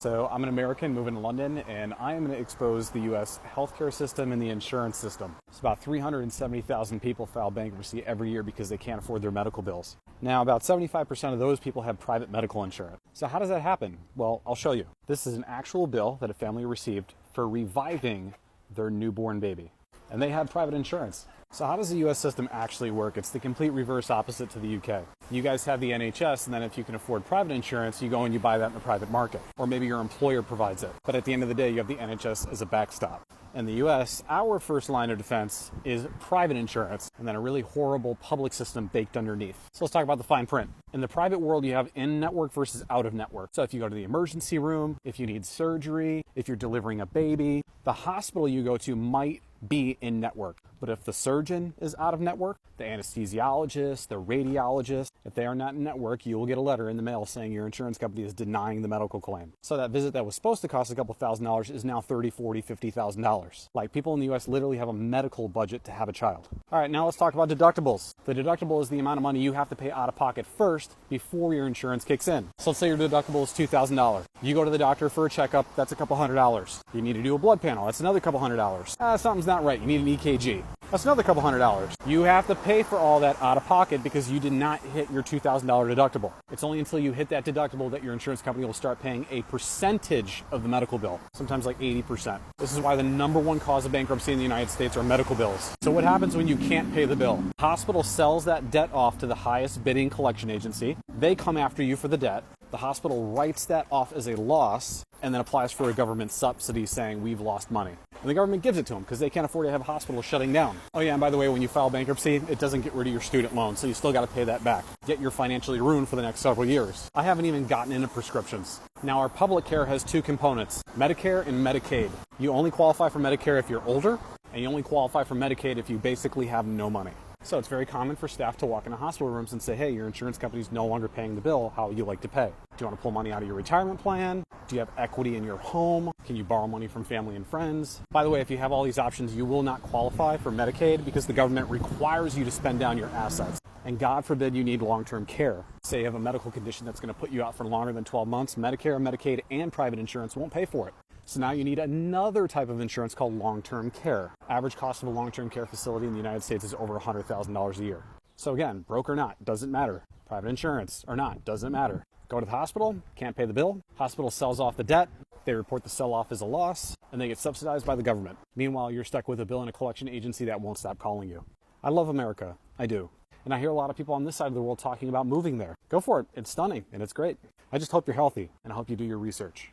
So I'm an American moving to London, and I am going to expose the U.S. healthcare system and the insurance system. It's about 370,000 people file bankruptcy every year because they can't afford their medical bills. Now, about 75% of those people have private medical insurance. So how does that happen? Well, I'll show you. This is an actual bill that a family received for reviving their newborn baby. And they had private insurance. So how does the U.S. system actually work? It's the complete reverse opposite to the U.K. You guys have the NHS, and then if you can afford private insurance, you go and you buy that in the private market. Or maybe your employer provides it. But at the end of the day, you have the NHS as a backstop. In the U.S., our first line of defense is private insurance, and then a really horrible public system baked underneath. So let's talk about the fine print. In the private world, you have in-network versus out-of-network. So if you go to the emergency room, if you need surgery, if you're delivering a baby, the hospital you go to might be in network. But if the surgeon is out of network, the anesthesiologist, the radiologist, if they are not in network, you will get a letter in the mail saying your insurance company is denying the medical claim. So that visit that was supposed to cost a couple $1,000s is now $30,000, $40,000, $50,000. Like, people in the US literally have a medical budget to have a child. All right, now let's talk about deductibles. The deductible is the amount of money you have to pay out of pocket first before your insurance kicks in. So let's say your deductible is $2,000. You go to the doctor for a checkup, that's a couple $100. You need to do a blood panel, that's another couple $100. Something's not right, you need an EKG. That's another couple $100. You have to pay for all that out of pocket because you did not hit your $2,000 deductible. It's only until you hit that deductible that your insurance company will start paying a percentage of the medical bill, sometimes like 80%. This is why the number one cause of bankruptcy in the United States are medical bills. So what happens when you can't pay the bill? The hospital sells that debt off to the highest bidding collection agency. They come after you for the debt. The hospital writes that off as a loss and then applies for a government subsidy saying we've lost money. And the government gives it to them because they can't afford to have hospitals shutting down. Oh yeah, and by the way, when you file bankruptcy, it doesn't get rid of your student loan, so you still got to pay that back. Yet you're financially ruined for the next several years. I haven't even gotten into prescriptions. Now, our public care has two components, Medicare and Medicaid. You only qualify for Medicare if you're older, and you only qualify for Medicaid if you basically have no money. So it's very common for staff to walk into hospital rooms and say, hey, your insurance company's no longer paying the bill. How would you like to pay? Do you want to pull money out of your retirement plan? Do you have equity in your home? Can you borrow money from family and friends? By the way, if you have all these options, you will not qualify for Medicaid because the government requires you to spend down your assets. And God forbid you need long-term care. Say you have a medical condition that's going to put you out for longer than 12 months, Medicare, Medicaid, and private insurance won't pay for it. So now you need another type of insurance called long-term care. Average cost of a long-term care facility in the United States is over $100,000 a year. So again, broke or not, doesn't matter. Private insurance or not, doesn't matter. Go to the hospital, can't pay the bill. Hospital sells off the debt. They report the sell-off as a loss, and they get subsidized by the government. Meanwhile, you're stuck with a bill and a collection agency that won't stop calling you. I love America. I do. And I hear a lot of people on this side of the world talking about moving there. Go for it. It's stunning and it's great. I just hope you're healthy and I hope you do your research.